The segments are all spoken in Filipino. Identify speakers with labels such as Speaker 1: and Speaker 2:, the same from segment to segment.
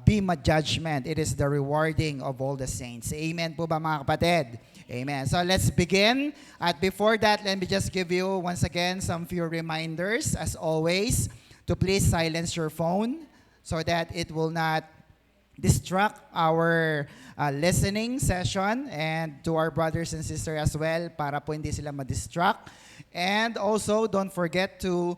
Speaker 1: be my judgment. It is the rewarding of all the saints. Amen po ba mga kapatid? Amen. So let's begin. At before that, let me just give you once again some few reminders, as always, to please silence your phone so that it will not distract our listening session, and to our brothers and sisters as well, para po hindi sila ma-distract. And also, don't forget to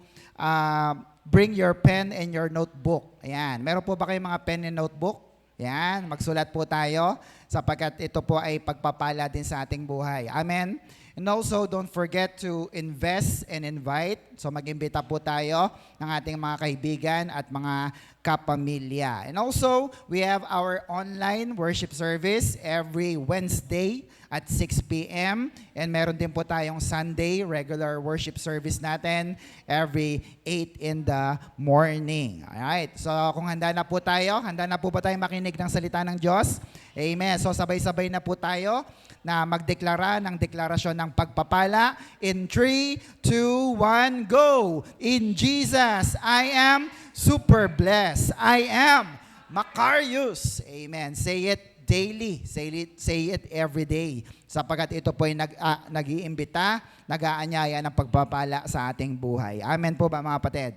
Speaker 1: bring your pen and your notebook. Ayan. Meron po ba kayong mga pen and notebook? Ayan. Magsulat po tayo sapagkat ito po ay pagpapala din sa ating buhay. Amen. And also, don't forget to invest and invite. So mag-imbita po tayo ng ating mga kaibigan at mga kapamilya. And also, we have our online worship service every Wednesday at 6 p.m. And meron din po tayong Sunday regular worship service natin every 8 in the morning. Alright, so kung handa na po tayo, handa na po ba tayo makinig ng salita ng Diyos? Amen. So sabay-sabay na po tayo na magdeklara ng deklarasyon ng pagpapala. In 3, 2, 1, go! In Jesus, I am super blessed. I am Macarius. Amen. Say it daily. Say it every day. Sapagkat ito po ay nag-iimbita, nag-aanyaya ng pagpapala sa ating buhay. Amen po ba mga kapatid?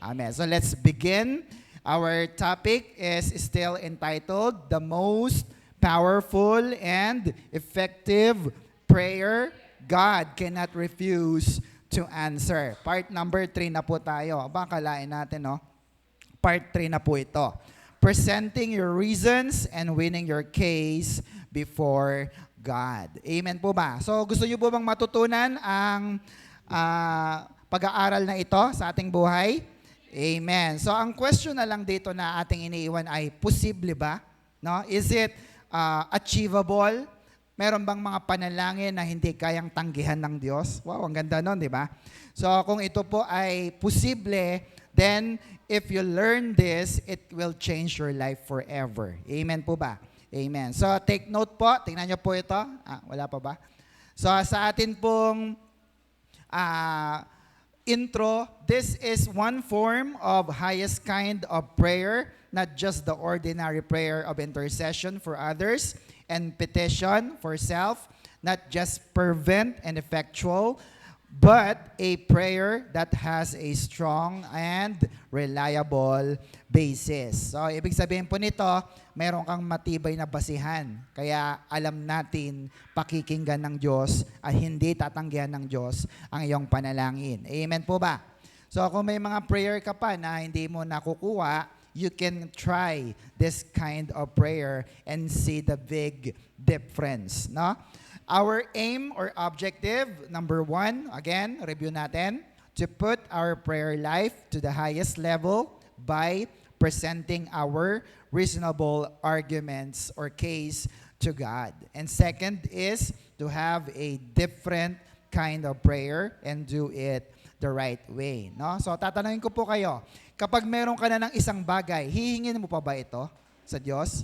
Speaker 1: Amen. So let's begin. Our topic is still entitled, The Most Powerful and Effective Prayer God Cannot Refuse to Answer. Part number 3 na po tayo. Baka kalain natin, no? Part 3 na po ito. Presenting your reasons and winning your case before God. Amen po ba? So gusto niyo po bang matutunan ang pag-aaral na ito sa ating buhay? Amen. So ang question na lang dito na ating iniiwan ay, posible ba? No? Is it achievable? Meron bang mga panalangin na hindi kayang tanggihan ng Diyos? Wow, ang ganda nun, di ba? So kung ito po ay posible, then if you learn this, it will change your life forever. Amen po ba? Amen. So take note po, tingnan nyo po ito. Wala pa ba? So sa atin pong intro, this is one form of highest kind of prayer, not just the ordinary prayer of intercession for others and petition for self, not just fervent and effectual, but a prayer that has a strong and reliable basis. So, ibig sabihin po nito, mayroon kang matibay na basihan. Kaya alam natin, pakikinggan ng Diyos at hindi tatanggihan ng Diyos ang iyong panalangin. Amen po ba? So, kung may mga prayer ka pa na hindi mo nakukuha, you can try this kind of prayer and see the big difference, no? Our aim or objective, number 1, again, review natin, to put our prayer life to the highest level by presenting our reasonable arguments or case to God. And second is to have a different kind of prayer and do it the right way. No? So tatanungin ko po kayo, kapag meron ka na ng isang bagay, hihingin mo pa ba ito sa Diyos?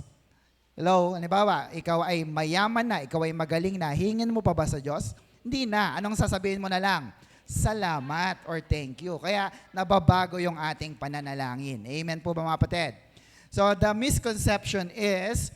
Speaker 1: Hello, halimbawa, ikaw ay mayaman na, ikaw ay magaling na, hingin mo pa ba sa Diyos? Hindi na. Anong sasabihin mo na lang? Salamat or thank you. Kaya nababago yung ating pananalangin. Amen po ba mga kapatid? So the misconception is,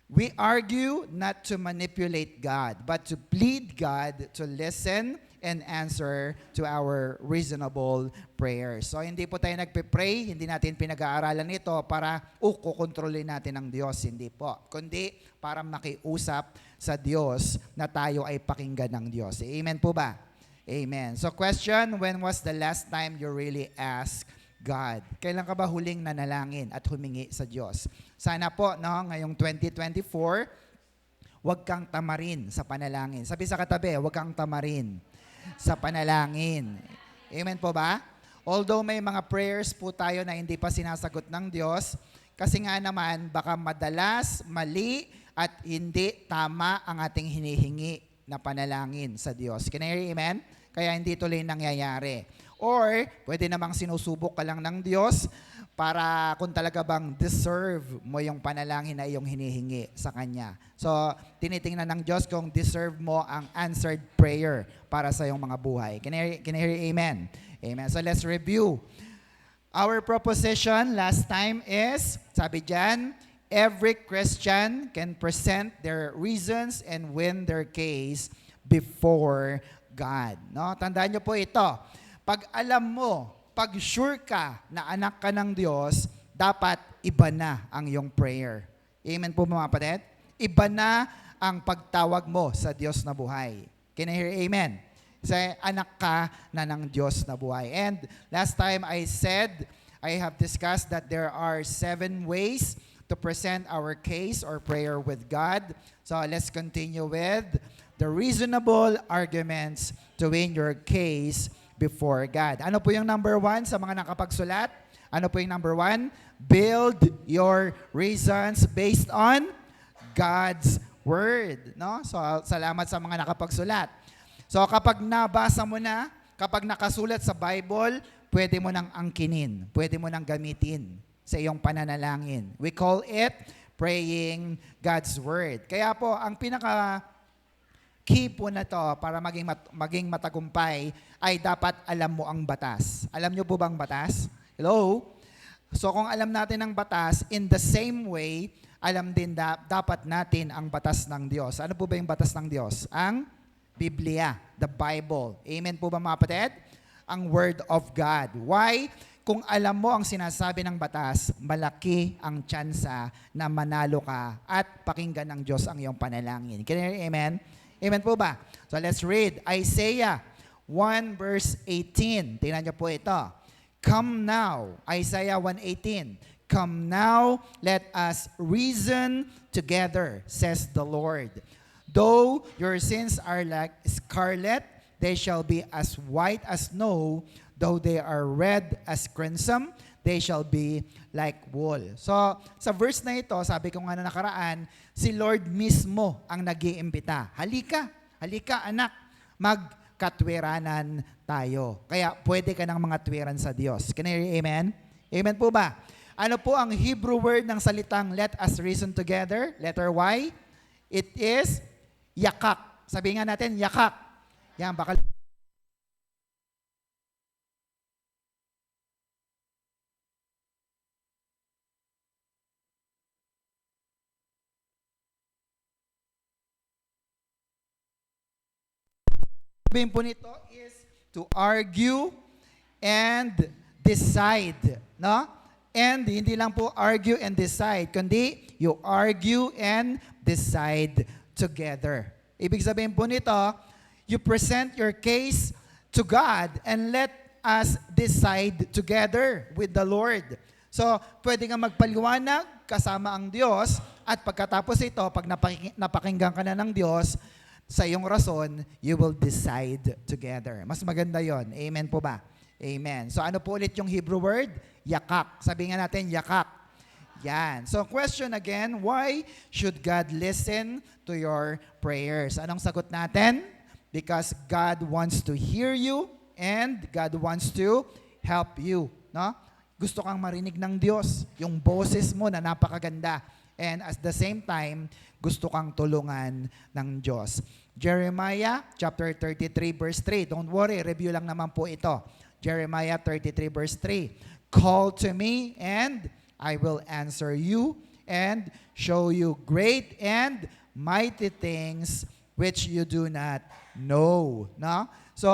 Speaker 1: we argue not to manipulate God, but to plead God to listen and answer to our reasonable prayers. So hindi po tayo nagpe-pray, hindi natin pinag-aaralan ito para kukontrolin natin ang Diyos, hindi po. Kundi para makiusap sa Diyos na tayo ay pakinggan ng Diyos. Amen po ba? Amen. So question, when was the last time you really asked God? Kailan ka ba huling nanalangin at humingi sa Diyos? Sana po, no, ngayong 2024, huwag kang tamarin sa panalangin. Sabi sa katabi, huwag kang tamarin sa panalangin. Amen po ba? Although may mga prayers po tayo na hindi pa sinasagot ng Diyos, kasi nga naman baka madalas, mali, at hindi tama ang ating hinihingi na panalangin sa Diyos. Can I hear amen? Kaya hindi tuloy nangyayari. Or, pwede namang sinusubok ka lang ng Diyos para kung talaga bang deserve mo yung panalangin na iyong hinihingi sa Kanya. So, tinitingnan ng Diyos kung deserve mo ang answered prayer para sa iyong mga buhay. Can I hear amen? Amen. So, let's review. Our proposition last time is, sabi dyan, every Christian can present their reasons and win their case before God. No? Tandaan nyo po ito. Pag alam mo, pag sure ka na anak ka ng Diyos, dapat iba na ang iyong prayer. Amen po mga kapatid? Iba na ang pagtawag mo sa Diyos na buhay. Can I hear amen? Say, anak ka na ng Diyos na buhay. And last time I said, I have discussed that there are 7 ways to present our case or prayer with God. So let's continue with the reasonable arguments to win your case before God. Ano po yung number 1 sa mga nakapagsulat? Ano po yung number 1? Build your reasons based on God's Word. No? So salamat sa mga nakapagsulat. So kapag nabasa mo na, kapag nakasulat sa Bible, pwede mo nang angkinin, pwede mo nang gamitin sa iyong pananalangin. We call it praying God's Word. Kaya po, ang pinaka-key po na to para maging matagumpay ay dapat alam mo ang batas. Alam niyo po bang batas? Hello? So kung alam natin ang batas, in the same way, alam din dapat natin ang batas ng Diyos. Ano po ba yung batas ng Diyos? Ang Biblia, the Bible. Amen po ba mga kapatid? Ang Word of God. Why? Kung alam mo ang sinasabi ng batas, malaki ang tsansa na manalo ka at pakinggan ng Diyos ang iyong panalangin. Can you hear amen? Amen po ba? So let's read Isaiah 1 verse 18. Tingnan niyo po ito. Come now, Isaiah 1:18. Come now, let us reason together, says the Lord. Though your sins are like scarlet, they shall be as white as snow. Though they are red as crimson, they shall be like wool. So, sa verse na ito, sabi ko nga na nakaraan, si Lord mismo ang nag-iimbita. Halika, halika anak, magkatwiranan tayo. Kaya pwede ka ng mga twiran sa Diyos. Can you hear amen? Amen po ba? Ano po ang Hebrew word ng salitang let us reason together? Letter Y? It is yakak. Sabihin nga natin, yakak. Yan, baka sabihin po nito is to argue and decide. No? And hindi lang po argue and decide, kundi you argue and decide together. Ibig sabihin po nito, you present your case to God and let us decide together with the Lord. So, pwede nga magpaliwanag kasama ang Diyos at pagkatapos ito, pag napakinggan ka na ng Diyos, sa iyong rason, you will decide together. Mas maganda yon. Amen po ba? Amen. So ano po ulit yung Hebrew word? Yakak. Sabi nga natin, yakak. Yan. So question again, why should God listen to your prayers? Anong sagot natin? Because God wants to hear you and God wants to help you. No? Gusto kang marinig ng Diyos, yung boses mo na napakaganda. And at the same time, gusto kang tulungan ng Diyos. Jeremiah chapter 33 verse 3. Don't worry, review lang naman po ito. Jeremiah 33 verse 3. Call to me and I will answer you and show you great and mighty things which you do not know. No? So,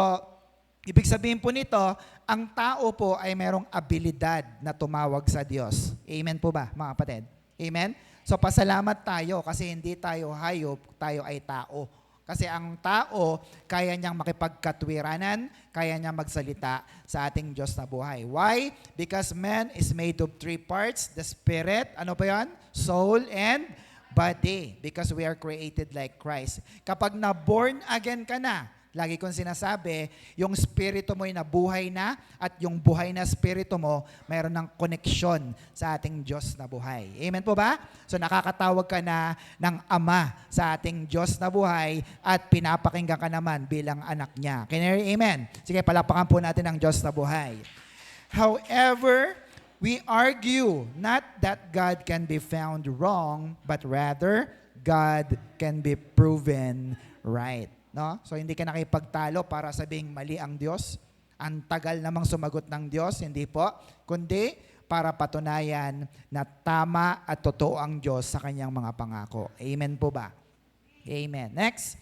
Speaker 1: ibig sabihin po nito, ang tao po ay merong abilidad na tumawag sa Diyos. Amen po ba, mga kapatid? Amen? So, pasalamat tayo kasi hindi tayo hayop, tayo ay tao. Kasi ang tao, kaya niyang makipagkatwiranan, kaya niyang magsalita sa ating Diyos na buhay. Why? Because man is made of 3 parts, the spirit, ano pa yan? Soul and body. Because we are created like Christ. Kapag na-born again ka na, lagi kong sinasabi, yung spirito mo ay nabuhay na at yung buhay na spirito mo, mayroon ng koneksyon sa ating Diyos na buhay. Amen po ba? So nakakatawag ka na ng Ama sa ating Diyos na buhay at pinapakinggan ka naman bilang anak niya. Can you hear amen? Sige, palakpakan po natin ang Diyos na buhay. However, we argue not that God can be found wrong, but rather God can be proven right. No? So hindi ka nakipagtalo para sabing mali ang Diyos ang tagal namang sumagot ng Diyos, hindi po, kundi para patunayan na tama at totoo ang Diyos sa kanyang mga pangako. Amen po ba? Amen. Next.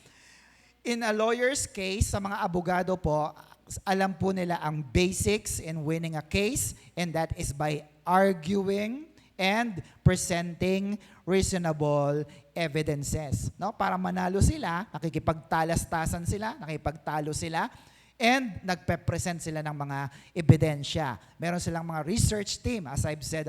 Speaker 1: In a lawyer's case, sa mga abogado po, alam po nila ang basics in winning a case, and that is by arguing and presenting reasonable evidences. No? Para manalo sila, nakikipagtalastasan sila, nakipagtalo sila, and nagpe-present sila ng mga ebidensya. Meron silang mga research team, as I've said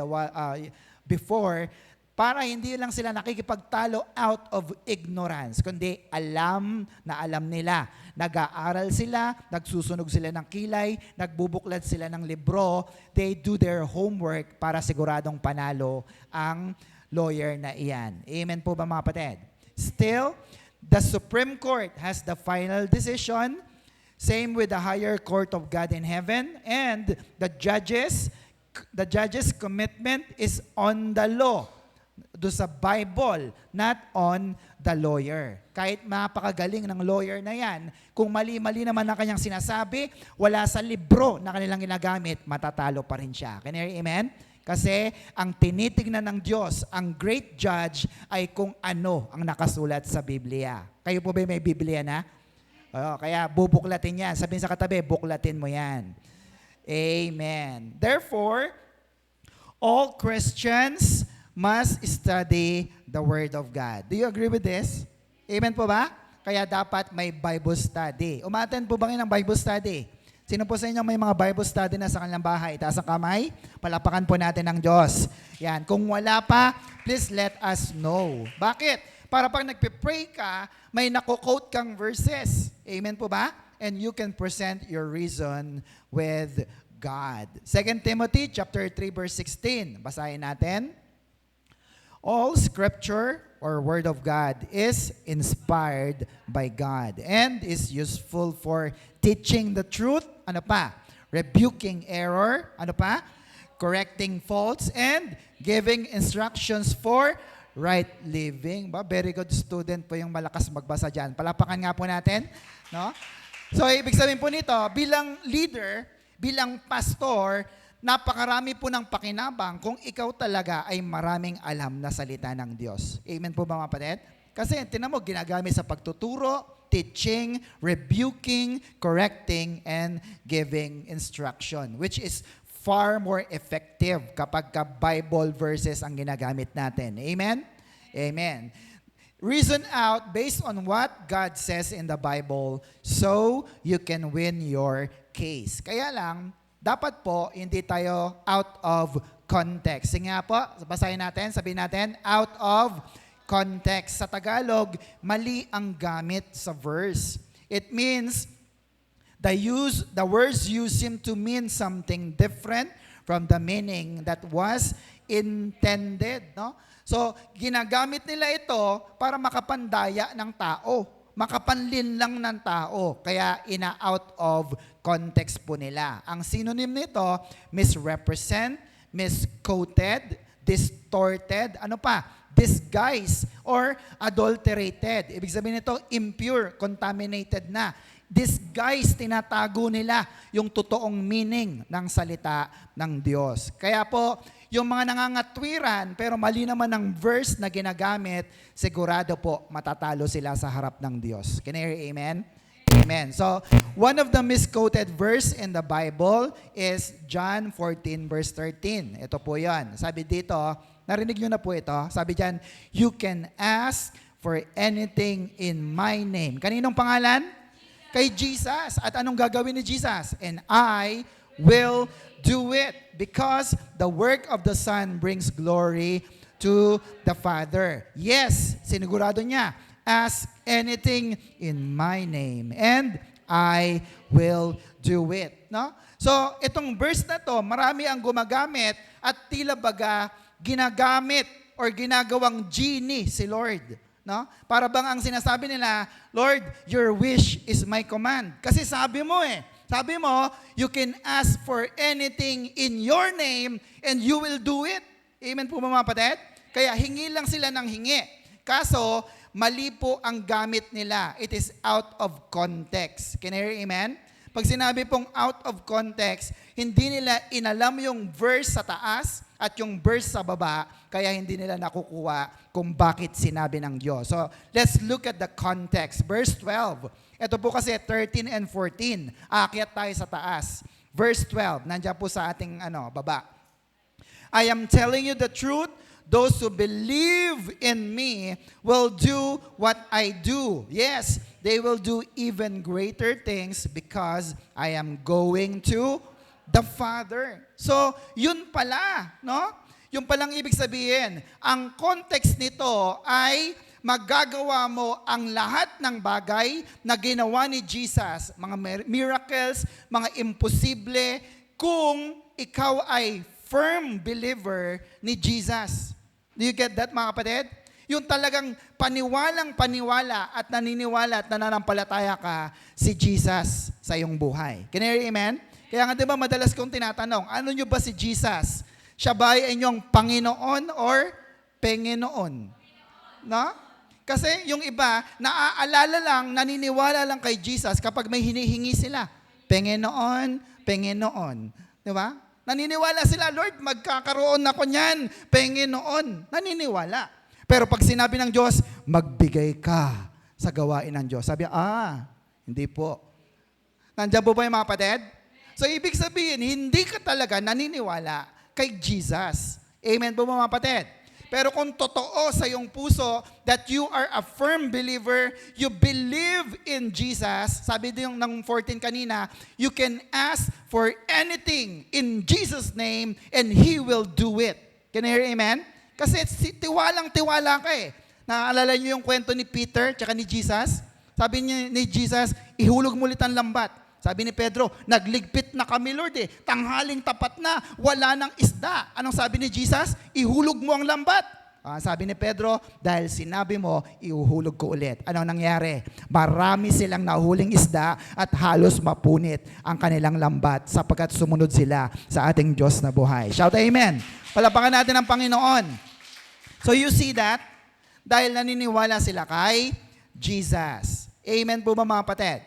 Speaker 1: before, para hindi lang sila nakikipagtalo out of ignorance, kundi alam na alam nila. Nag-aaral sila, nagsusunog sila ng kilay, nagbubuklad sila ng libro, they do their homework para siguradong panalo ang lawyer na iyan. Amen po ba mga kapatid? Still, the Supreme Court has the final decision. Same with the higher court of God in heaven, and the judge's commitment is on the law, do sa Bible, not on the lawyer. Kahit mapakagaling ng lawyer na yan, kung mali-mali naman ang kanyang sinasabi, wala sa libro na kanilang ginagamit, matatalo pa rin siya. Can you hear amen? Kasi ang tinitignan ng Diyos, ang great judge, ay kung ano ang nakasulat sa Biblia. Kayo po ba may Biblia na? Kaya bubuklatin yan. Sabihin sa katabi, buklatin mo yan. Amen. Therefore, all Christians must study the Word of God. Do you agree with this? Amen po ba? Kaya dapat may Bible study. Umattend po ba kayo ng Bible study? Sino po sa inyo may mga Bible study na sa kanilang bahay? Taas ang kamay, palapakan po natin ng Diyos. Yan. Kung wala pa, please let us know. Bakit? Para pag nagpe-pray ka, may nako-quote kang verses. Amen po ba? And you can present your reason with God. 2 Timothy chapter 3 verse 16. Basahin natin. All scripture or word of God is inspired by God and is useful for teaching the truth, ano pa? Rebuking error, ano pa? Correcting faults, and giving instructions for right living. Very good student po yung malakas magbasa dyan. Palapakan nga po natin. No? So, ibig sabihin po nito, bilang leader, bilang pastor, napakarami po ng pakinabang kung ikaw talaga ay maraming alam na salita ng Diyos. Amen po ba mga kapatid? Kasi tinan mo, ginagamit sa pagtuturo, teaching, rebuking, correcting, and giving instruction, which is far more effective kapag Bible verses ang ginagamit natin. Amen? Amen. Reason out based on what God says in the Bible so you can win your case. Kaya lang, dapat po, hindi tayo out of context. Sige nga po, basahin natin, sabihin natin, out of context. Sa Tagalog, mali ang gamit sa verse. It means, the words used seem to mean something different from the meaning that was intended. No? So, ginagamit nila ito para makapandaya ng tao. Makapanlin lang ng tao. Kaya ina-out of context po nila. Ang synonym nito, misrepresent, misquoted, distorted, ano pa? Disguise or adulterated. Ibig sabihin nito, impure, contaminated na. Disguise, tinatago nila yung totoong meaning ng salita ng Diyos. Kaya po, yung mga nangangatwiran pero mali naman ang verse na ginagamit, sigurado po matatalo sila sa harap ng Diyos. Can you hear amen? Amen. So, one of the misquoted verse in the Bible is John 14 verse 13. Ito po yan. Sabi dito, narinig nyo na po ito. Sabi dyan, you can ask for anything in my name. Kaninong pangalan? Kay Jesus. At anong gagawin ni Jesus? And I will do it because the work of the Son brings glory to the Father. Yes, sinigurado niya, ask anything in my name and I will do it. No? So, itong verse na to, marami ang gumagamit at tila baga ginagamit or ginagawang genie si Lord. No? Para bang ang sinasabi nila, Lord, your wish is my command. Kasi sabi mo sabi mo, you can ask for anything in your name and you will do it. Amen po mga kapatid? Kaya hingi lang sila ng hingi. Kaso, mali po ang gamit nila. It is out of context. Can you hear amen? Pag sinabi pong out of context, hindi nila inalam yung verse sa taas at yung verse sa baba, kaya hindi nila nakukuha kung bakit sinabi ng Diyos. So, let's look at the context. Verse 12. Ito po kasi 13 and 14. Aakyat tayo sa taas. Verse 12, nandiyan po sa ating baba. I am telling you the truth. Those who believe in me will do what I do. Yes, they will do even greater things because I am going to the Father. So, yun pala, no? Yung palang ibig sabihin, ang context nito ay magagawa mo ang lahat ng bagay na ginawa ni Jesus, mga miracles, mga imposible, kung ikaw ay firm believer ni Jesus. Do you get that, mga kapatid? Yung talagang paniwalang-paniwala at naniniwala at nananampalataya ka si Jesus sa iyong buhay. Can you hear amen? Kaya nga diba madalas kong tinatanong, ano nyo ba si Jesus? Siya ba ay inyong Panginoon or Penginoon? No? Kasi yung iba, naaalala lang, naniniwala lang kay Jesus kapag may hinihingi sila. Penginoon, Penginoon. Di ba? Naniniwala sila, Lord, magkakaroon ako niyan, Panginoon. Naniniwala. Pero pag sinabi ng Diyos, magbigay ka sa gawain ng Diyos. Sabi, hindi po. Nandiyan po ba yung mga kapatid? So, ibig sabihin, hindi ka talaga naniniwala kay Jesus. Amen po mga kapatid? Pero kung totoo sa iyong puso that you are a firm believer, you believe in Jesus, sabi din ng 14 kanina, you can ask for anything in Jesus' name and He will do it. Can you hear amen? Kasi tiwalang-tiwala ka eh. Naaalala niyo yung kwento ni Peter tsaka ni Jesus? Sabi niya ni Jesus, ihulog mo ulit ang lambat. Sabi ni Pedro, nagligpit na kami, Lord eh. Tanghaling tapat na, wala nang isda. Anong sabi ni Jesus? Ihulog mo ang lambat. Sabi ni Pedro, dahil sinabi mo, ihuhulog ko ulit. Anong nangyari? Marami silang nahuling isda at halos mapunit ang kanilang lambat sapagkat sumunod sila sa ating Diyos na buhay. Shout amen. Palapakan natin ang Panginoon. So you see that? Dahil naniniwala sila kay Jesus. Amen po ba mga kapatid?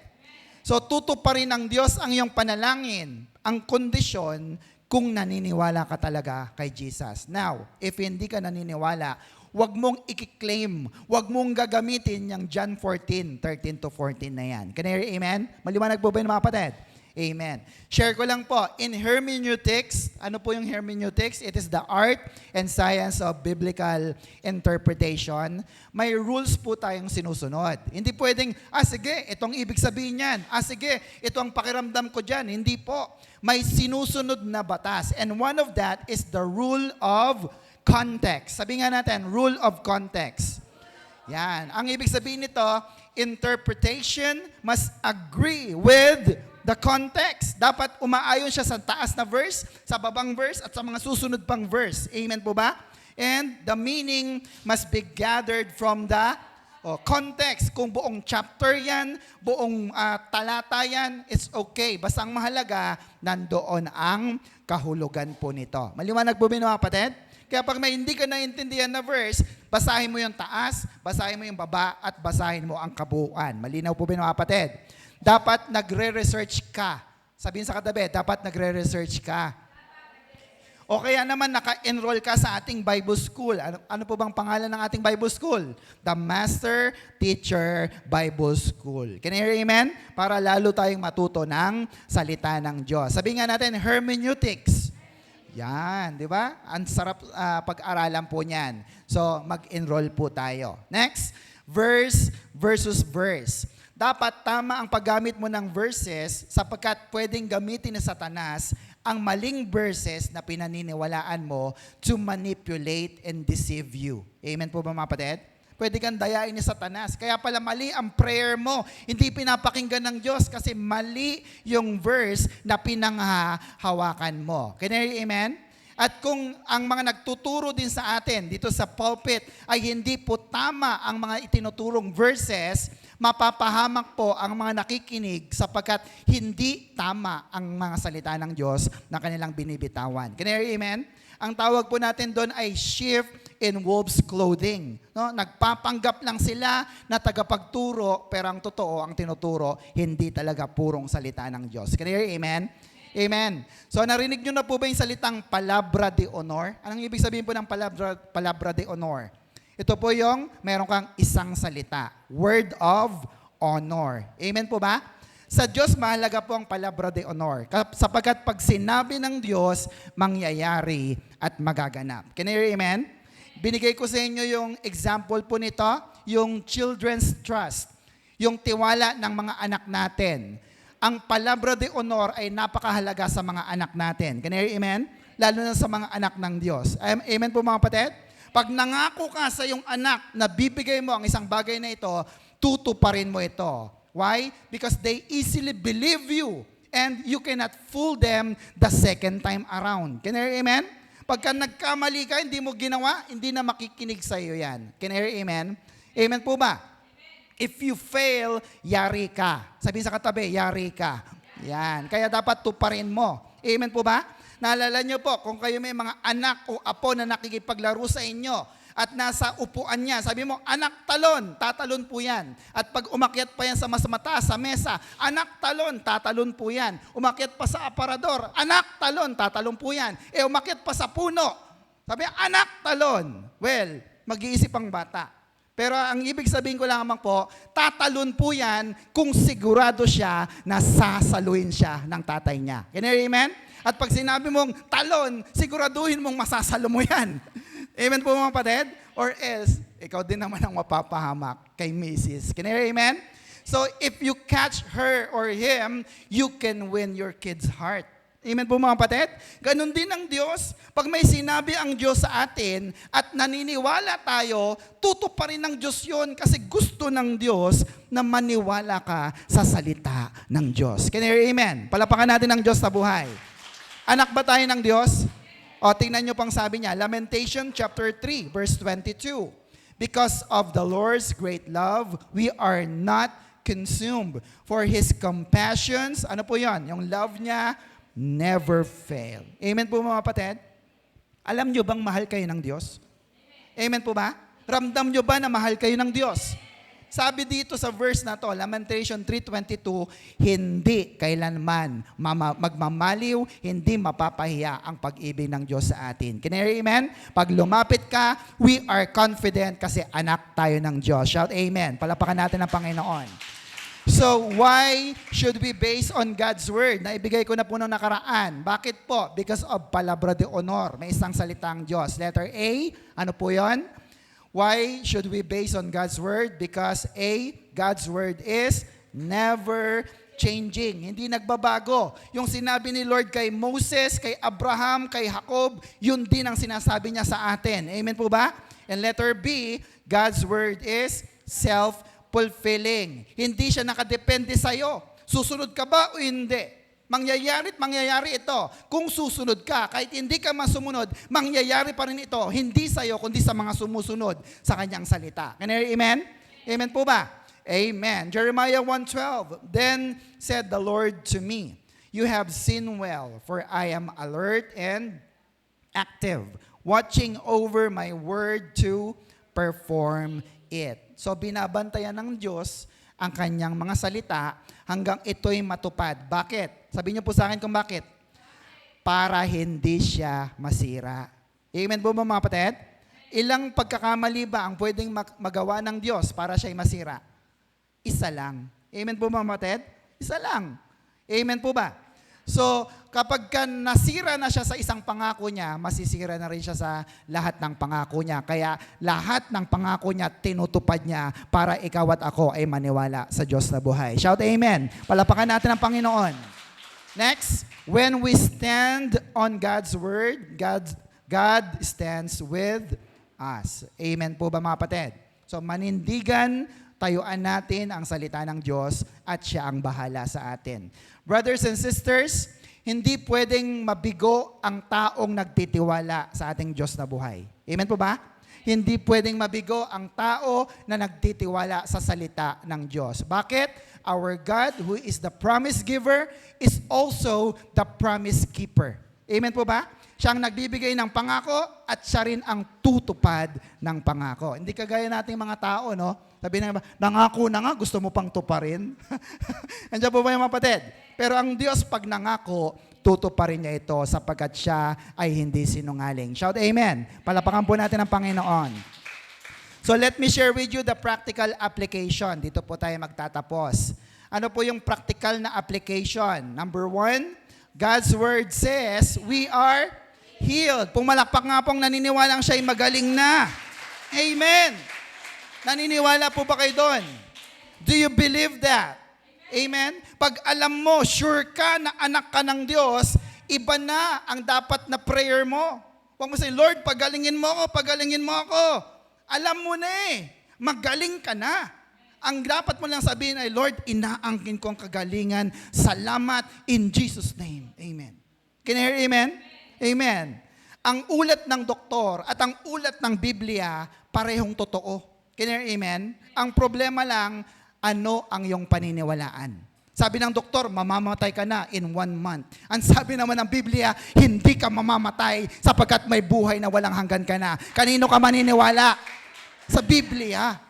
Speaker 1: So, tutuparin ng Diyos ang iyong panalangin, ang kondisyon kung naniniwala ka talaga kay Jesus. Now, if hindi ka naniniwala, huwag mong i-claim, huwag mong gagamitin yung John 14, 13 to 14 na yan. Can you hear amen? Maliwanag po ba yun mga kapatid? Amen. Share ko lang po, in hermeneutics, ano po yung hermeneutics? It is the art and science of biblical interpretation. May rules po tayong sinusunod. Hindi pwedeng, sige, itong ibig sabihin yan. Sige, ito ang pakiramdam ko dyan. Hindi po. May sinusunod na batas. And one of that is the rule of context. Sabi nga natin, rule of context. Yan. Ang ibig sabihin nito, interpretation must agree with the context. Dapat umaayon siya sa taas na verse, sa babang verse, at sa mga susunod pang verse. Amen po ba? And the meaning must be gathered from the context. Kung buong chapter yan, buong talata yan, it's okay. Basta ang mahalaga, nandoon ang kahulugan po nito. Maliwanag po ba mga kapatid? Kaya pag may hindi ka naintindihan na verse, basahin mo yung taas, basahin mo yung baba, at basahin mo ang kabuuan. Malinaw po ba mga kapatid? Dapat nagre-research ka. Sabihin sa katabi, dapat nagre-research ka. O kaya naman naka-enroll ka sa ating Bible School. Ano po bang pangalan ng ating Bible School? The Master Teacher Bible School. Can you hear amen? Para lalo tayong matuto ng salita ng Diyos. Sabihin nga natin, hermeneutics. Yan, di ba? Ang sarap pag-aralan po niyan. So, mag-enroll po tayo. Next, verse versus verse. Dapat tama ang paggamit mo ng verses sapagkat pwedeng gamitin ni Satanas ang maling verses na pinaniniwalaan mo to manipulate and deceive you. Amen po ba mga kapatid? Pwede kang dayain ni Satanas. Kaya pala mali ang prayer mo. Hindi pinapakinggan ng Diyos kasi mali yung verse na pinanghahawakan mo. Can you hear amen? At kung ang mga nagtuturo din sa atin dito sa pulpit ay hindi po tama ang mga itinuturong verses, mapapahamak po ang mga nakikinig sapagkat hindi tama ang mga salita ng Diyos na kanilang binibitawan. Can you hear amen? Ang tawag po natin doon ay shift in wolf's clothing. No? Nagpapanggap lang sila na tagapagturo, pero ang totoo, ang tinuturo, hindi talaga purong salita ng Diyos. Can you hear? Amen? Amen. So narinig nyo na po ba yung salitang palabra de honor? Anong ibig sabihin po ng palabra de honor? Ito po yung meron kang isang salita. Word of honor. Amen po ba? Sa Diyos, mahalaga po ang palabra de honor. Sapagkat pag sinabi ng Diyos, mangyayari at magaganap. Can you hear? Amen? Binigay ko sa inyo yung example po nito, yung children's trust, yung tiwala ng mga anak natin. Ang palabra de honor ay napakahalaga sa mga anak natin. Can you hear? Amen? Lalo na sa mga anak ng Diyos. Amen po mga kapatid? Pag nangako ka sa iyong anak na bibigay mo ang isang bagay na ito, tutuparin mo ito. Why? Because they easily believe you and you cannot fool them the second time around. Can you hear? Amen? Pagka nagkamali ka, hindi mo ginawa, hindi na makikinig sa iyo yan. Can you hear? Amen? Amen po ba? If you fail, yari ka. Sabihin sa katabi, yari ka. Yan. Kaya dapat tuparin mo. Amen po ba? Naalala nyo po, kung kayo may mga anak o apo na nakikipaglaro sa inyo, at nasa upuan niya, sabi mo, anak talon, tatalon po yan. At pag umakyat pa yan sa mas mataas, sa mesa, anak talon, tatalon po yan. Umakyat pa sa aparador, anak talon, tatalon po yan. Umakyat pa sa puno, sabi, anak talon. Well, mag-iisip ang bata. Pero ang ibig sabihin ko lamang po, tatalon po yan kung sigurado siya na sasaluin siya ng tatay niya. Can you hear? Amen? At pag sinabi mong talon, siguraduhin mong masasalo mo yan. Amen po mga kapatid? Or else, ikaw din naman ang mapapahamak kay Mrs. Can you hear? Amen? So, if you catch her or him, you can win your kid's heart. Amen po mga kapatid? Ganon din ang Diyos. Pag may sinabi ang Diyos sa atin at naniniwala tayo, tutuparin ng Diyos yun kasi gusto ng Diyos na maniwala ka sa salita ng Diyos. Can you hear? Amen? Palapakan natin ang Diyos sa buhay. Anak ba tayo ng Diyos? O, tingnan nyo pang sabi niya, Lamentation chapter 3, verse 22. Because of the Lord's great love, we are not consumed. For His compassions, ano po yon? Yung love niya, never fail. Amen po mga kapatid? Alam nyo bang mahal kayo ng Diyos? Amen po ba? Ramdam nyo ba na mahal kayo ng Diyos? Sabi dito sa verse na to, Lamentation 3:22, hindi kailanman magmamaliw, hindi mapapahiya ang pag-ibig ng Diyos sa atin. Can you hear? Amen? Pag lumapit ka, we are confident kasi anak tayo ng Diyos. Shout amen. Palapakan natin ang Panginoon. So, why should we base on God's Word? Naibigay ko na po noong nakaraan. Bakit po? Because of palabra de honor. May isang salitang Diyos. Letter A, ano po yon? Why should we base on God's Word? Because A, God's Word is never changing. Hindi nagbabago. Yung sinabi ni Lord kay Moses, kay Abraham, kay Jacob, yun din ang sinasabi niya sa atin. Amen po ba? And letter B, God's Word is self-fulfilling. Hindi siya nakadepende sa'yo. Susunod ka ba o hindi? Mangyayari ito. Kung susunod ka, kahit hindi ka masumunod, mangyayari pa rin ito. Hindi sa iyo, kundi sa mga sumusunod sa kanyang salita. Can you hear? Amen? Amen po ba? Amen. Jeremiah 1:12, Then said the Lord to me, You have seen well, for I am alert and active, watching over my word to perform it. So binabantayan ng Diyos ang kanyang mga salita hanggang ito'y matupad. Bakit? Sabihin niyo po sa akin kung bakit. Para hindi siya masira. Amen po mga kapatid? Ilang pagkakamali ba ang pwedeng magawa ng Diyos para siya'y masira? Isa lang. Amen po mga kapatid? Isa lang. Amen po ba? So, kapag nasira na siya sa isang pangako niya, masisira na rin siya sa lahat ng pangako niya. Kaya lahat ng pangako niya, tinutupad niya para ikaw at ako ay maniwala sa Diyos na buhay. Shout amen. Palapakan natin ang Panginoon. Next, when we stand on God's Word, God stands with us. Amen po ba mga kapatid? So, manindigan, tayuan natin ang salita ng Diyos at siya ang bahala sa atin. Brothers and sisters, hindi pwedeng mabigo ang taong nagtitiwala sa ating Diyos na buhay. Amen po ba? Hindi pwedeng mabigo ang tao na nagtitiwala sa salita ng Diyos. Bakit? Our God, who is the promise giver, is also the promise keeper. Amen po ba? Siya ang nagbibigay ng pangako at siya rin ang tutupad ng pangako. Hindi kagaya nating mga tao, no? Sabi na, nangako na nga, gusto mo pang tuparin? Andiyan po ba yung mga kapatid? Pero ang Diyos pag nangako, tutuparin niya ito sapagkat siya ay hindi sinungaling. Shout amen. Palapakan po natin ang Panginoon. So let me share with you the practical application. Dito po tayo magtatapos. Ano po yung practical na application? Number 1, God's Word says, we are healed. Pumalakpak nga pong naniniwalang siya ay magaling na. Amen. Naniniwala po ba kayo doon? Do you believe that? Amen? Pag alam mo, sure ka na anak ka ng Diyos, iba na ang dapat na prayer mo. Huwag mo say, Lord, pagalingin mo ako, pagalingin mo ako. Alam mo na magaling ka na. Ang dapat mo lang sabihin ay, Lord, inaangkin ko ang kagalingan. Salamat in Jesus' name. Amen. Can you hear amen? Amen. Ang ulat ng doktor at ang ulat ng Biblia, parehong totoo. Can you hear amen? Ang problema lang, ano ang iyong paniniwalaan? Sabi ng doktor, mamamatay ka na in 1 month. Ang sabi naman ng Biblia, hindi ka mamamatay sapagkat may buhay na walang hanggan ka na. Kanino ka maniniwala? Sa Biblia.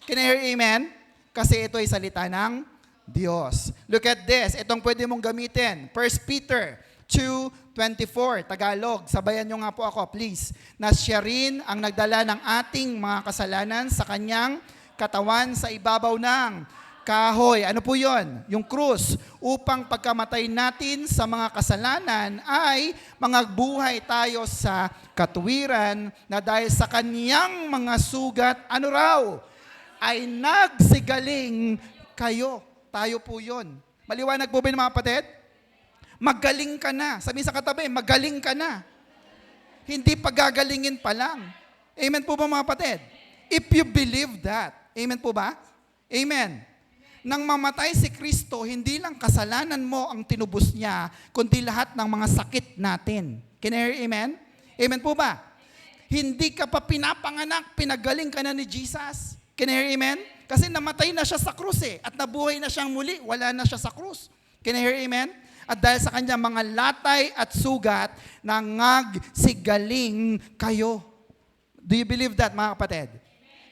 Speaker 1: Can you hear amen? Kasi ito ay salita ng Diyos. Look at this. Itong pwede mong gamitin. 1 Peter 2:24, Tagalog. Sabayan nyo nga po ako, please. Na siya rin ang nagdala ng ating mga kasalanan sa kanyang katawan sa ibabaw ng kahoy. Ano po yon? Yung krus. Upang pagkamatay natin sa mga kasalanan ay mangagbuhay tayo sa katuwiran na dahil sa kanyang mga sugat, ano raw? Ay nagsigaling kayo. Tayo po yon. Maliwanag po ba mga kapatid? Magaling ka na. Sabi sa katabi, magaling ka na. Hindi pagagalingin pa lang. Amen po ba mga kapatid? If you believe that. Amen po ba? Amen. Nang mamatay si Kristo, hindi lang kasalanan mo ang tinubos niya, kundi lahat ng mga sakit natin. Can you hear amen? Amen po ba? Hindi ka pa pinapanganak, pinagaling ka na ni Jesus. Can you hear amen? Kasi namatay na siya sa krus at nabuhay na siyang muli, wala na siya sa krus. Can you hear amen? At dahil sa kanya mga latay at sugat, nangagsigaling kayo. Do you believe that mga kapatid?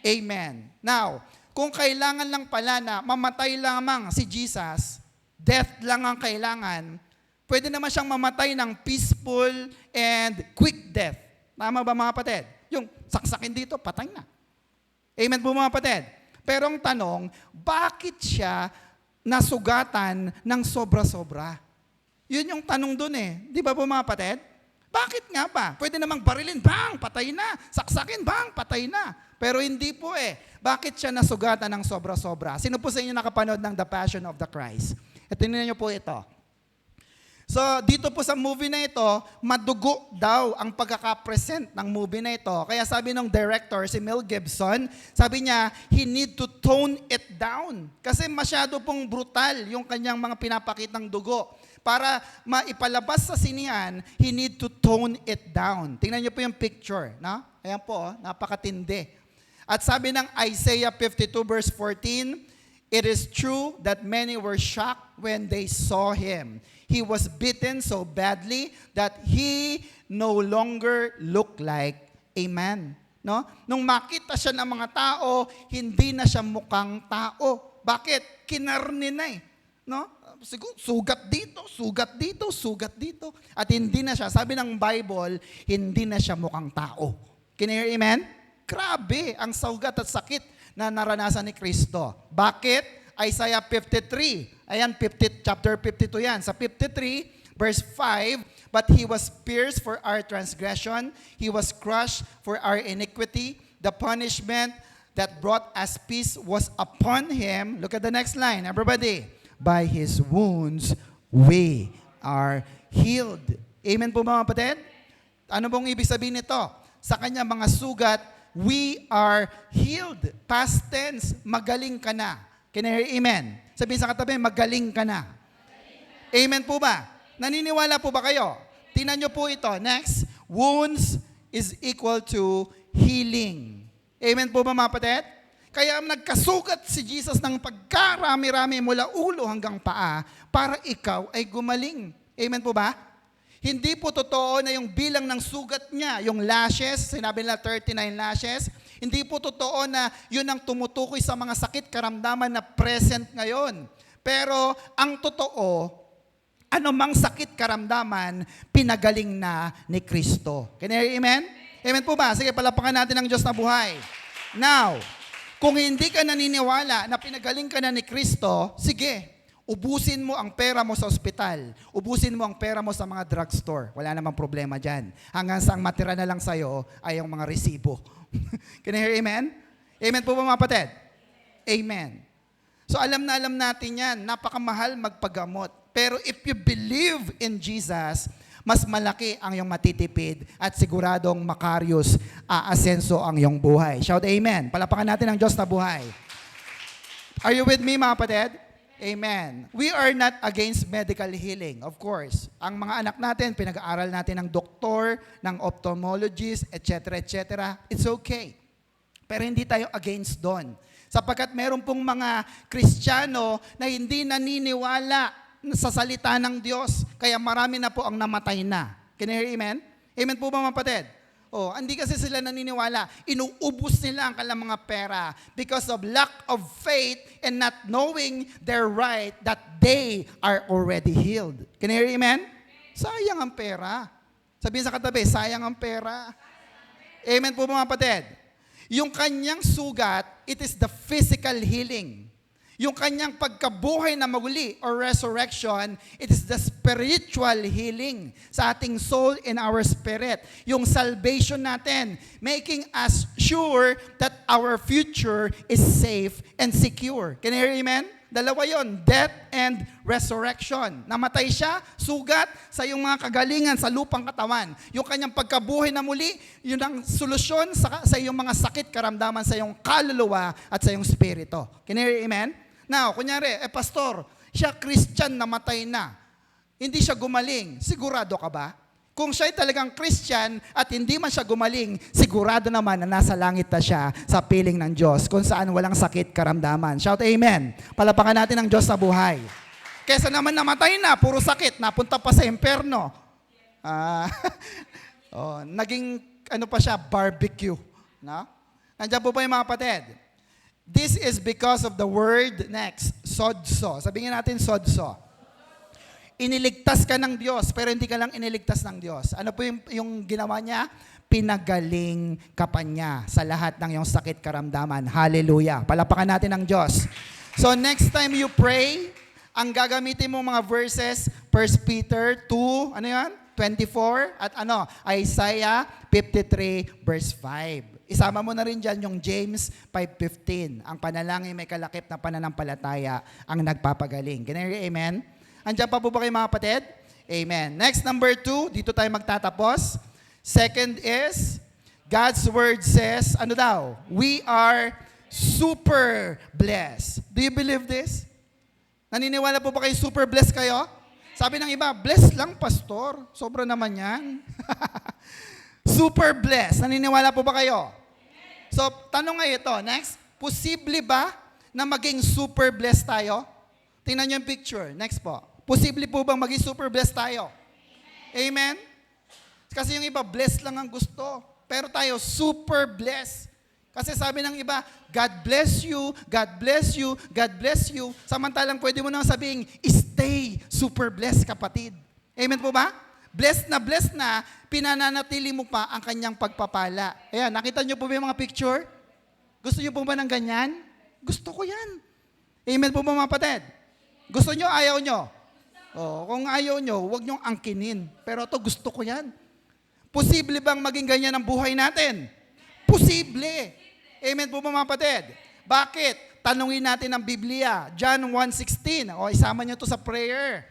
Speaker 1: Amen. Now, kung kailangan lang pala na mamatay lamang si Jesus, death lang ang kailangan, pwede naman siyang mamatay ng peaceful and quick death. Tama ba mga kapatid? Yung saksakin dito, patay na. Amen po mga kapatid? Pero ang tanong, bakit siya nasugatan ng sobra-sobra? Yun yung tanong dun Di ba po mga kapatid? Bakit nga ba? Pwede namang barilin, bang, patay na. Saksakin, bang, patay na. Pero hindi po Bakit siya nasugatan ng sobra-sobra? Sino po sa inyo nakapanood ng The Passion of the Christ? Tingnan niyo po ito. So, dito po sa movie na ito, madugo daw ang pagkakapresent ng movie na ito. Kaya sabi ng director, si Mel Gibson, sabi niya, he need to tone it down. Kasi masyado pong brutal yung kanyang mga pinapakitang dugo. Para maipalabas sa sinihan, he need to tone it down. Tingnan niyo po yung picture. No? Ayan po, napakatindi. At sabi ng Isaiah 52 verse 14, it is true that many were shocked when they saw him. He was beaten so badly that he no longer looked like a man. No? Nung makita siya ng mga tao, hindi na siya mukhang tao. Bakit? Kinarni na No? Siguro, sugat dito, sugat dito, sugat dito. At hindi na siya, sabi ng Bible, hindi na siya mukhang tao. Can you hear amen? Grabe ang sugat at sakit na naranasan ni Kristo. Bakit? Isaiah 53. Ayan, chapter 52 yan. Sa 53, verse 5, but he was pierced for our transgression, he was crushed for our iniquity, the punishment that brought us peace was upon him. Look at the next line, everybody. By his wounds, we are healed. Amen po mga kapatid? Ano pong ibig sabihin nito? Sa kanya mga sugat, we are healed. Past tense, magaling ka na. Can you hear amen? Sabihin sa katabi, magaling ka na. Amen po ba? Naniniwala po ba kayo? Tingnan nyo po ito. Next, wounds is equal to healing. Amen po ba mga kapatid? Kaya nagkasugat si Jesus ng pagkarami-rami mula ulo hanggang paa para ikaw ay gumaling. Amen po ba? Hindi po totoo na yung bilang ng sugat niya, yung lashes, sinabi nila 39 lashes, hindi po totoo na yun ang tumutukoy sa mga sakit karamdaman na present ngayon. Pero ang totoo, anumang sakit karamdaman, pinagaling na ni Kristo. Can you hear amen? Amen po ba? Sige, palapakan natin ang Diyos na buhay. Now, kung hindi ka naniniwala na pinagaling ka na ni Kristo, sige, ubusin mo ang pera mo sa ospital. Ubusin mo ang pera mo sa mga drugstore. Wala namang problema dyan. Hanggang sa ang matira na lang sa'yo ay yung mga resibo. Can you hear amen? Amen po ba mga kapatid? Amen. So alam natin yan. Napakamahal magpagamot. Pero if you believe in Jesus, mas malaki ang iyong matitipid at siguradong makarios, aasenso ang iyong buhay. Shout amen. Palapakan natin ang Diyos na buhay. Are you with me mga kapatid? Amen. We are not against medical healing, of course. Ang mga anak natin, pinag-aaral natin ng doktor, ng ophthalmologist, etc., etc. It's okay. Pero hindi tayo against doon. Sapagkat meron pong mga Kristiyano na hindi naniniwala sa salita ng Diyos, kaya marami na po ang namatay na. Can you hear amen? Amen po ba mga kapatid? Oh, hindi kasi sila naniniwala. Inuubos nila ang kanilang mga pera because of lack of faith and not knowing their right that they are already healed. Can you hear amen? Sayang ang pera. Sabihin sa katabi, sayang ang pera. Amen po mga kapatid. Yung kanyang sugat, it is the physical healing. Yung kanyang pagkabuhay na muli or resurrection, it is the spiritual healing sa ating soul and our spirit. Yung salvation natin, making us sure that our future is safe and secure. Can you hear amen? Dalawa yon, death and resurrection. Namatay siya, sugat sa iyong mga kagalingan sa lupang katawan. Yung kanyang pagkabuhay na muli, yun ang solusyon sa iyong mga sakit karamdaman sa iyong kaluluwa at sa iyong spirito. Can you hear amen? Now, kunyari, pastor, siya Christian, namatay na. Hindi siya gumaling. Sigurado ka ba? Kung siya'y talagang Christian at hindi man siya gumaling, sigurado naman na nasa langit na siya sa piling ng Diyos kung saan walang sakit karamdaman. Shout amen. Palapakan natin ang Diyos sa buhay. Kesa naman namatay na, puro sakit, napunta pa sa impyerno. Naging pa siya, barbecue. No? Nandiyan po ba yung mga kapatid? This is because of the word next, sodso. Sabihin natin sodso. Iniligtas ka ng Diyos, pero hindi ka lang iniligtas ng Diyos. Ano po yung ginawa niya? Pinagaling ka pa niya sa lahat ng iyong sakit karamdaman. Hallelujah. Palapakan natin ang Diyos. So next time you pray, ang gagamitin mo mga verses, 1 Peter 2, 24, at Isaiah 53 verse 5. Isama mo na rin dyan yung James 5:15. Ang panalangin may kalakip na pananampalataya ang nagpapagaling. Can you hear amen? Andiyan pa po ba kayo mga kapatid? Amen. Next, number 2, dito tayo magtatapos. Second is, God's word says, we are super blessed. Do you believe this? Naniniwala po ba kayo super blessed kayo? Sabi ng iba, blessed lang pastor. Sobra naman yan. Super blessed. Naniniwala po ba kayo? So, tanong nga ito. Next, posible ba na maging super blessed tayo? Tingnan niyo yung picture. Next po. Posible po bang maging super blessed tayo? Amen? Kasi yung iba, blessed lang ang gusto. Pero tayo, super blessed. Kasi sabi ng iba, God bless you, God bless you, God bless you. Samantalang pwede mo nang sabihin, stay super blessed, kapatid. Amen po ba? Blessed na, pinananatili mo pa ang kanyang pagpapala. Ayan, nakita niyo po ba yung mga picture? Gusto niyo po ba ng ganyan? Gusto ko yan. Amen po ba mga kapatid? Gusto niyo, ayaw niyo? Kung ayaw niyo, huwag niyong angkinin. Pero ito, gusto ko yan. Posible bang maging ganyan ang buhay natin? Posible. Amen po ba mga kapatid? Bakit? Tanungin natin ang Biblia. John 1:16. Isama niyo to sa prayer.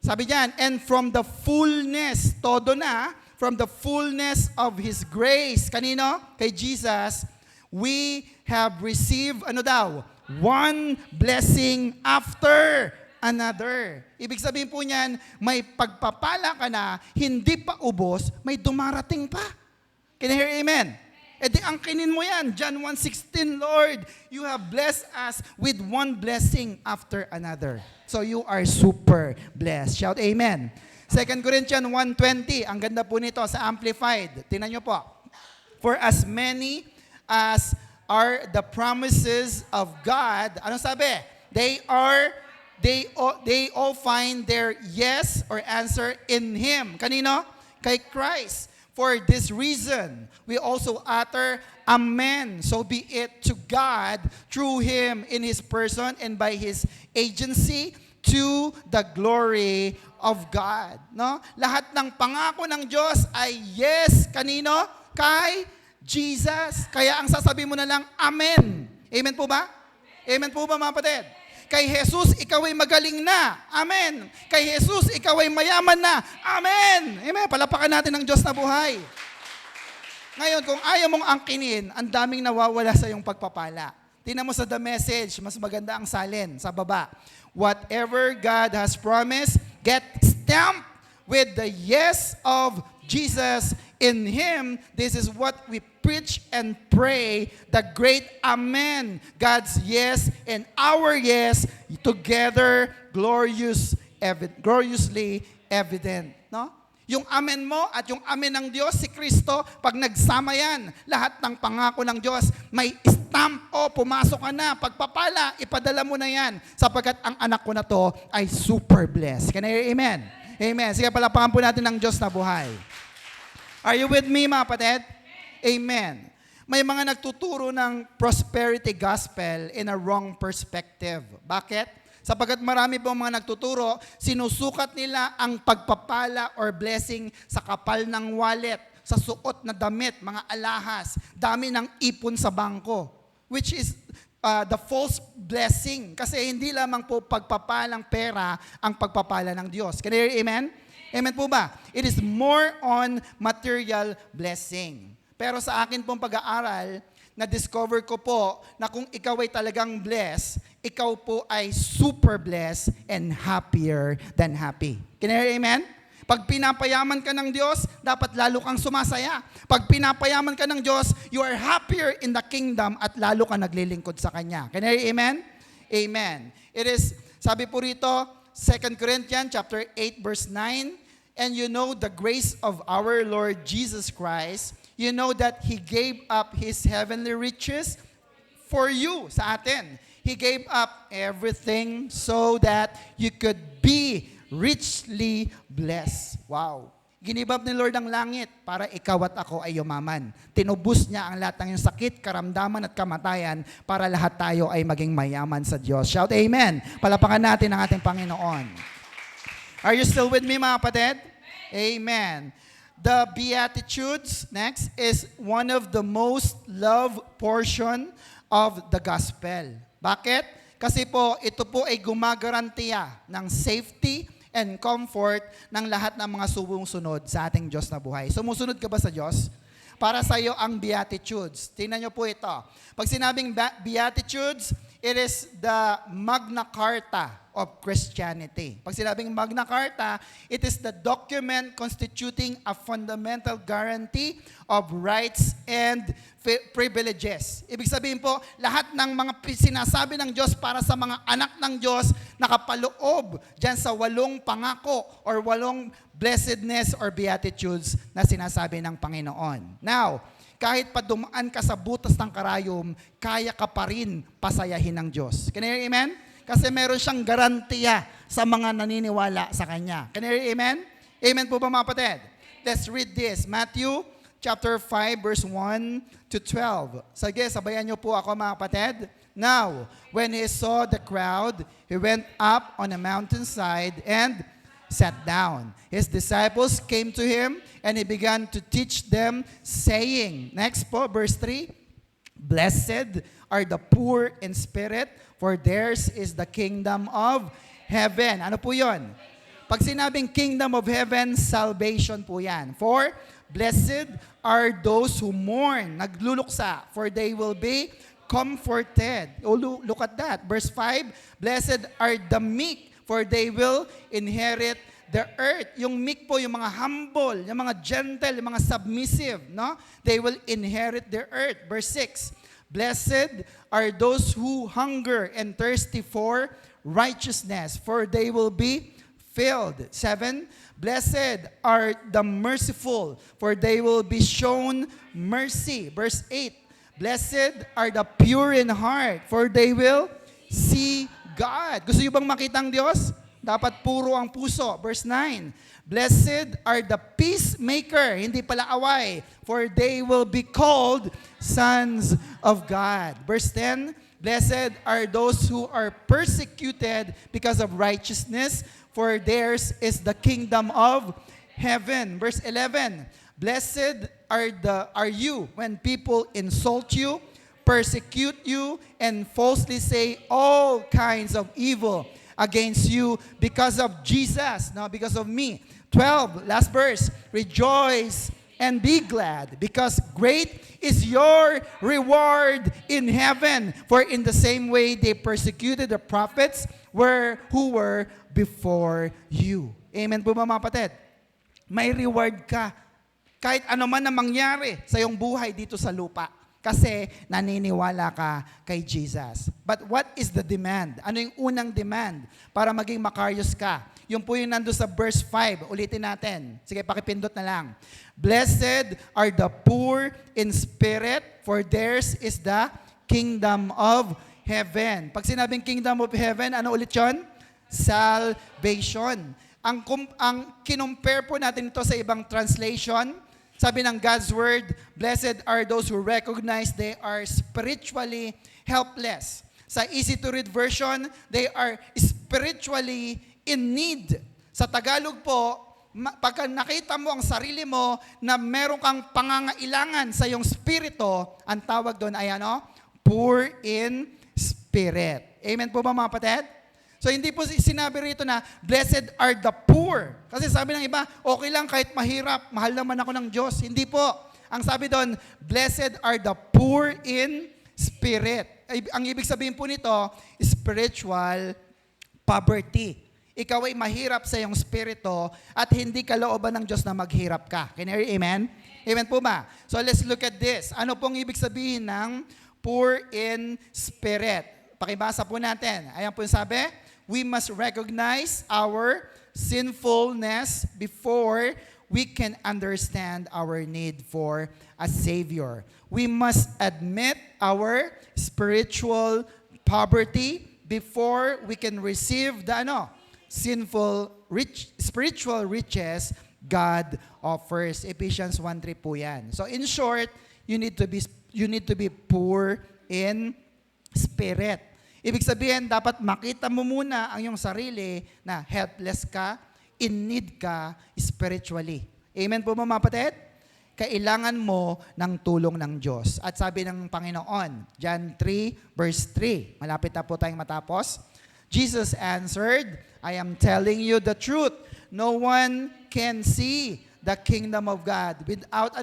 Speaker 1: Sabi diyan, and from the fullness, todo na, from the fullness of His grace. Kanino? Kay Jesus, we have received, one blessing after another. Ibig sabihin po niyan, may pagpapala ka na, hindi pa ubos, may dumarating pa. Can you hear amen? E di angkinin mo yan. John 1:16, Lord, you have blessed us with one blessing after another. So you are super blessed. Shout amen. 2 Corinthians 1:20. Ang ganda po nito sa Amplified. Tingnan nyo po. For as many as are the promises of God, ano sabi? They all find their yes or answer in Him. Kanino? Kay Christ. For this reason, we also utter Amen. So be it to God through Him in His person and by His agency to the glory of God. No? Lahat ng pangako ng Diyos ay yes. Kanino? Kay Jesus. Kaya ang sasabihin mo na lang, Amen. Amen po ba? Amen po ba mga kapatid? Kay Jesus, ikaw ay magaling na. Amen. Kay Jesus, ikaw ay mayaman na. Amen. Amen. Palapakan natin ang Diyos na buhay. Ngayon, kung ayaw mong angkinin, ang daming nawawala sa iyong pagpapala. Tingnan mo sa The Message, mas maganda ang salin sa baba. Whatever God has promised, get stamped with the yes of Jesus in Him. This is what we preach and pray, the great Amen. God's yes and our yes together gloriously evident. No? Yung amen mo at yung amen ng Diyos, si Kristo, pag nagsama yan, lahat ng pangako ng Diyos, may stamp, pumasok ka na, pagpapala, ipadala mo na yan, sapagkat ang anak ko na to ay super blessed. Can I hear amen? Amen. Sige, palapakan po natin ng Diyos na buhay. Are you with me, mga kapatid? Amen. May mga nagtuturo ng prosperity gospel in a wrong perspective. Bakit? Sapagkat marami pong mga nagtuturo, sinusukat nila ang pagpapala or blessing sa kapal ng wallet, sa suot na damit, mga alahas, dami ng ipon sa bangko, which is the false blessing. Kasi hindi lamang po pagpapalang pera ang pagpapala ng Diyos. Can you hear amen? Amen po ba? It is more on material blessing. Pero sa akin pong pag-aaral, na-discover ko po na kung ikaw ay talagang blessed, ikaw po ay super blessed and happier than happy. Can you hear amen? Pag pinapayaman ka ng Diyos, dapat lalo kang sumasaya. Pag pinapayaman ka ng Diyos, you are happier in the kingdom at lalo ka naglilingkod sa Kanya. Can you hear amen? Amen. It is, sabi po rito, 2 Corinthians chapter 8 verse 9, and you know the grace of our Lord Jesus Christ, you know that He gave up His heavenly riches for you, sa atin. He gave up everything so that you could be richly blessed. Wow. Ginibab ni Lord ang langit para ikaw at ako ay yumaman. Tinubos niya ang lahat ng iyong sakit, karamdaman at kamatayan para lahat tayo ay maging mayaman sa Diyos. Shout amen. Palapakan natin ang ating Panginoon. Are you still with me, mga kapatid? Amen. The Beatitudes, next, is one of the most loved portion of the gospel. Bakit? Kasi po, ito po ay gumagarantiya ng safety and comfort ng lahat ng mga sumusunod sa ating Diyos na buhay. Sumusunod ka ba sa Diyos? Para sa iyo ang Beatitudes. Tingnan niyo po ito. Pag sinabing Beatitudes, it is the Magna Carta of Christianity. Pag sinabing Magna Carta, it is the document constituting a fundamental guarantee of rights and privileges. Ibig sabihin po, lahat ng mga sinasabi ng Diyos para sa mga anak ng Diyos nakapaloob dyan sa 8 pangako or 8 blessedness or beatitudes na sinasabi ng Panginoon. Now, kahit pa dumaan ka sa butas ng karayom, kaya ka pa rin pasayahin ng Diyos. Can you hear amen? Kasi meron siyang garantiya sa mga naniniwala sa Kanya. Can you hear amen? Amen po ba mga kapatid? Let's read this. Matthew chapter 5 verse 1 to 12. Sige, sabayan niyo po ako mga kapatid. Now, when He saw the crowd, He went up on a mountainside and sat down. His disciples came to Him and He began to teach them, saying, next po, verse 3, Blessed are the poor in spirit, for theirs is the kingdom of heaven. Ano po yun? Pag sinabing kingdom of heaven, salvation po yan. For blessed are those who mourn, nagluluksa, for they will be comforted. Oh, look at that. Verse 5, Blessed are the meek, for they will inherit the earth. Yung meek po, yung mga humble, yung mga gentle, yung mga submissive, no? They will inherit the earth. Verse 6, Blessed are those who hunger and thirsty for righteousness, for they will be filled. 7, blessed are the merciful, for they will be shown mercy. Verse 8, blessed are the pure in heart, for they will see God. Gusto niyo bang makita ang Diyos? Dapat puro ang puso. Verse 9, blessed are the peacemaker, hindi pala away, for they will be called sons of God. Verse 10, blessed are those who are persecuted because of righteousness, for theirs is the kingdom of heaven. Verse 11, blessed are you when people insult you, persecute you, and falsely say all kinds of evil against you because of Jesus, no, because of me. 12, last verse, rejoice and be glad, because great is your reward in heaven. For in the same way they persecuted the prophets who were before you. Amen po ba mga kapatid? May reward ka kahit ano man ang mangyari sa iyong buhay dito sa lupa. Kasi naniniwala ka kay Jesus. But what is the demand? Ano yung unang demand para maging makarios ka? Yung po yung nando sa verse 5. Ulitin natin. Sige, pakipindot na lang. Blessed are the poor in spirit, for theirs is the kingdom of heaven. Pag sinabing kingdom of heaven, ano ulit yun? Salvation. Ang kinumpare po natin ito sa ibang translation. Sabi ng God's Word, blessed are those who recognize they are spiritually helpless. Sa easy-to-read version, they are spiritually in need. Sa Tagalog po, pagka nakita mo ang sarili mo na meron kang pangangailangan sa iyong spirito, ang tawag doon ay ano? Poor in spirit. Amen po ba mga kapatid? So hindi po sinabi rito na blessed are the poor. Kasi sabi ng iba, okay lang kahit mahirap, mahal naman ako ng Diyos. Hindi po. Ang sabi doon, blessed are the poor in spirit. Ang ibig sabihin po nito, spiritual poverty. Ikaw ay mahirap sa iyong spirito at hindi kalooban ng Diyos na maghirap ka. Can you hear? Amen? Amen po ba? So let's look at this. Ano pong ibig sabihin ng poor in spirit? Pakibasa po natin. Ayan po yung sabi, we must recognize our sinfulness before we can understand our need for a Savior. We must admit our spiritual poverty before we can receive the spiritual riches God offers. Ephesians 1:3 po yan. So in short, you need to be poor in spirit. Ibig sabihin, dapat makita mo muna ang iyong sarili na helpless ka, in need ka spiritually. Amen po mga kapatid? Kailangan mo ng tulong ng Diyos. At sabi ng Panginoon, John 3 verse 3, malapit na po tayong matapos. Jesus answered, I am telling you the truth. No one can see the kingdom of God without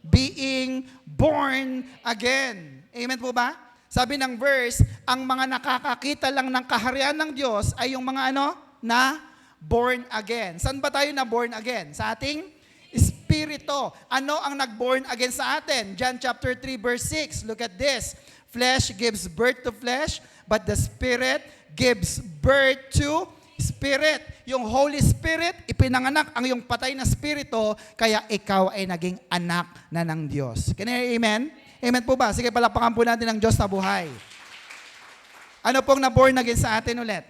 Speaker 1: being born again. Amen po ba? Sabi ng verse, ang mga nakakakita lang ng kaharian ng Diyos ay yung mga na born again. Saan ba tayo na born again? Sa ating espiritu. Ano ang nag-born again sa atin? John chapter 3 verse 6. Look at this. Flesh gives birth to flesh, but the Spirit gives birth to Spirit. Yung Holy Spirit, ipinanganak ang iyong patay na spirito, kaya ikaw ay naging anak na ng Diyos. Can you hear amen? Amen po ba? Sige, palakpakan po natin ang Diyos na buhay. Ano pong na-born again sa atin ulit?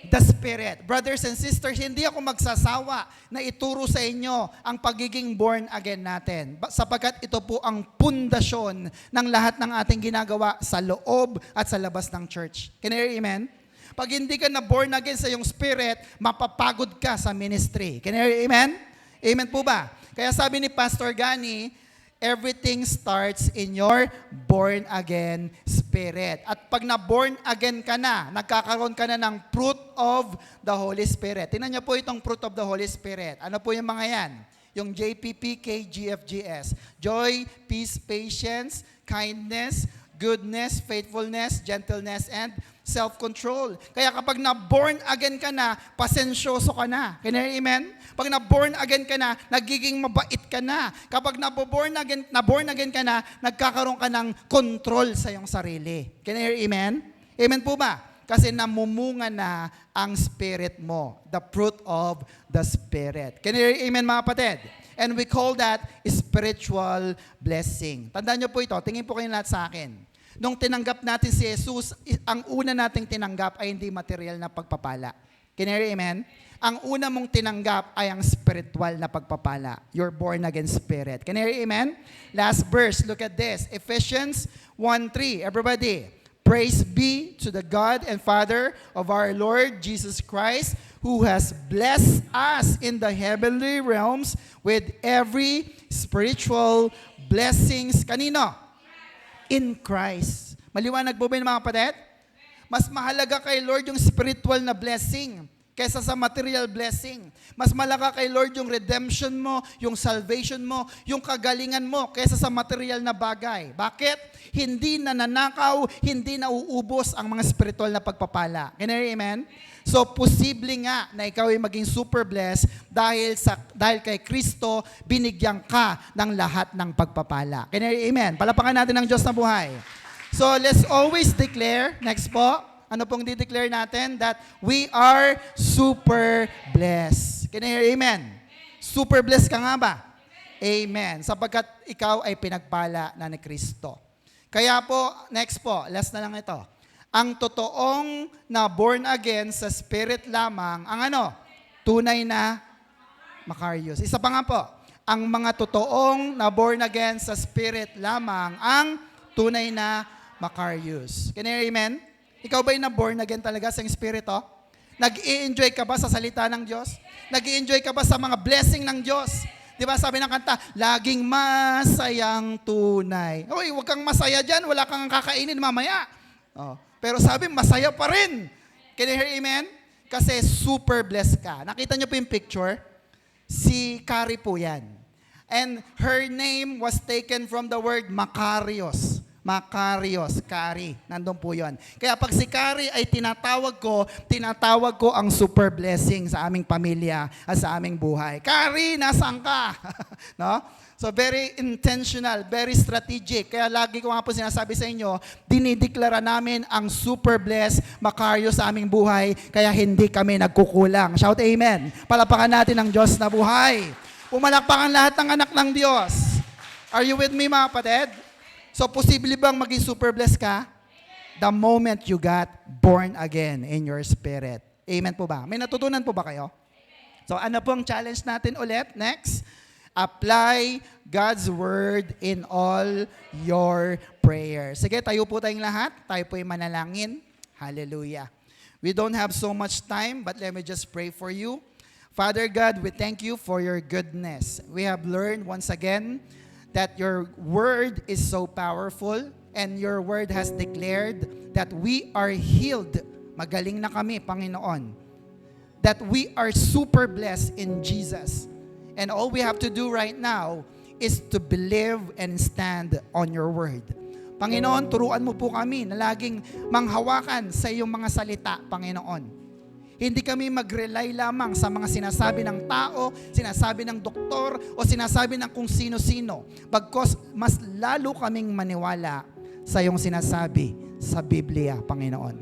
Speaker 1: The Spirit. Brothers and sisters, hindi ako magsasawa na ituro sa inyo ang pagiging born again natin. Sapagkat ito po ang pundasyon ng lahat ng ating ginagawa sa loob at sa labas ng church. Can you hear amen? Pag hindi ka na born again sa iyong spirit, mapapagod ka sa ministry. Can you hear amen? Amen po ba? Kaya sabi ni Pastor Gani, everything starts in your born again spirit. At pag na-born again ka na, nagkakaroon ka na ng fruit of the Holy Spirit. Tingnan niyo po itong fruit of the Holy Spirit. Ano po yung mga yan? Yung JPP, GFGS. Joy, peace, patience, kindness, goodness, faithfulness, gentleness, and self-control. Kaya kapag na-born again ka na, pasensyoso ka na. Can you hear amen? Pag na-born again ka na, nagiging mabait ka na. Kapag na-born again ka na, nagkakaroon ka ng control sa iyong sarili. Can you hear amen? Amen po ba? Kasi namumunga na ang spirit mo. The fruit of the Spirit. Can you hear amen mga kapatid? And we call that spiritual blessing. Tandaan niyo po ito. Tingin po kayo lahat sa akin. Nung tinanggap natin si Jesus, ang una nating tinanggap ay hindi material na pagpapala. Can you hear amen? Ang una mong tinanggap ay ang spiritual na pagpapala. You're born again spirit. Can you hear amen? Last verse, look at this. Ephesians 1:3. Everybody. Praise be to the God and Father of our Lord Jesus Christ, who has blessed us in the heavenly realms with every spiritual blessings. Kanino? In Christ. Maliwanag po ba yun, mga kapatid? Mas mahalaga kay Lord yung spiritual na blessing kaysa sa material blessing. Mas malaga kay Lord yung redemption mo, yung salvation mo, yung kagalingan mo kaysa sa material na bagay. Bakit? Hindi nananakaw, hindi nauubos ang mga spiritual na pagpapala. Can you hear amen? So, posible nga na ikaw ay maging super blessed dahil kay Kristo, binigyan ka ng lahat ng pagpapala. Can you hear amen? Palapakan natin ang Diyos na buhay. So, let's always declare, next po, ano pong di-declare natin? That we are super blessed. Can you hear amen? Super blessed ka nga ba? Amen. Sapagkat ikaw ay pinagpala na ni Kristo. Kaya po, next po, last na lang ito. Ang totoong na born again sa Spirit lamang, ang ano? Tunay na Makarios. Isa pa nga po, ang mga totoong na born again sa Spirit lamang, ang tunay na Makarios. Can you hear amen? Ikaw ba'y na-born again talaga sa Espiritu? Nag-i-enjoy ka ba sa salita ng Diyos? Nag-i-enjoy ka ba sa mga blessing ng Diyos? Di ba sabi ng kanta, laging masayang tunay. Uy, huwag kang masaya dyan, wala kang kakainin mamaya. Oh. Pero sabi, masaya pa rin. Can you hear amen? Kasi super blessed ka. Nakita niyo po yung picture? Si Carrie po yan. And her name was taken from the word Makarios. Makarios, Kari. Nandun po yun. Kaya pag si Kari ay tinatawag ko ang super blessing sa aming pamilya at sa aming buhay. Kari, nasaan ka? No? So very intentional, very strategic. Kaya lagi ko nga po sinasabi sa inyo, dinideklara namin ang super blessed Makarios sa aming buhay, kaya hindi kami nagkukulang. Shout amen. Palapakan natin ang Diyos na buhay. Pumalakpakan lahat ng anak ng Diyos. Are you with me, mga kapatid? So, posible bang maging super blessed ka? The moment you got born again in your spirit. Amen po ba? May natutunan po ba kayo? So, ano pong challenge natin ulit? Next, apply God's Word in all your prayers. Sige, tayo po tayong lahat. Tayo po yung manalangin. Hallelujah. We don't have so much time, but let me just pray for you. Father God, we thank you for your goodness. We have learned once again that your word is so powerful and your word has declared that we are healed. Magaling na kami, Panginoon. That we are super blessed in Jesus. And all we have to do right now is to believe and stand on your word. Panginoon, turuan mo po kami na laging manghawakan sa iyong mga salita, Panginoon. Hindi kami mag-rely lamang sa mga sinasabi ng tao, sinasabi ng doktor, o sinasabi ng kung sino-sino. Bagkos mas lalo kaming maniwala sa iyong sinasabi sa Biblia, Panginoon.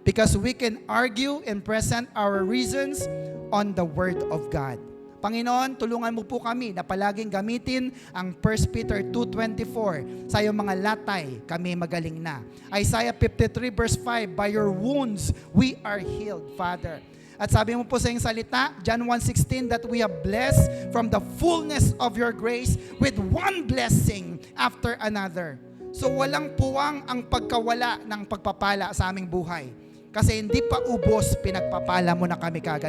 Speaker 1: Because we can argue and present our reasons on the Word of God. Panginoon, tulungan mo po kami na palaging gamitin ang 1 Peter 2:24. Sa iyong mga latay, kami magaling na. Isaiah 53 verse 5, by your wounds, we are healed, Father. At sabi mo po sa iyong salita, John 1:16, that we are blessed from the fullness of your grace with one blessing after another. So walang puwang ang pagkawala ng pagpapala sa aming buhay. Kasi hindi pa ubos, pinagpapala mo na kami kagad.